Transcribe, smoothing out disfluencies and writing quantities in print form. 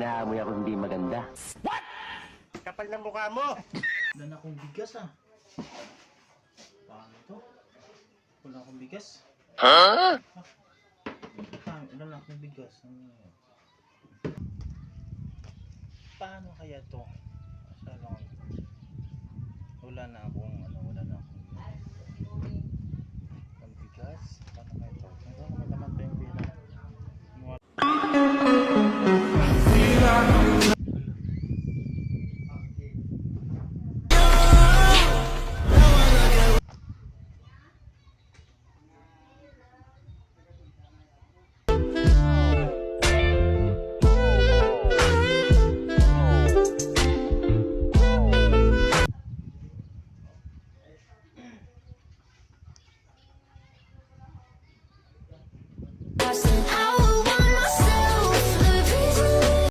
inaamoy ako hindi maganda. Kapal ng mukha mo! Wala na akong bigas ah. Paano to? Wala akong bigas. Huh? Wala na akong bigas. Ano yun? Paano kaya to? Saan ako? Wala na akong bigas.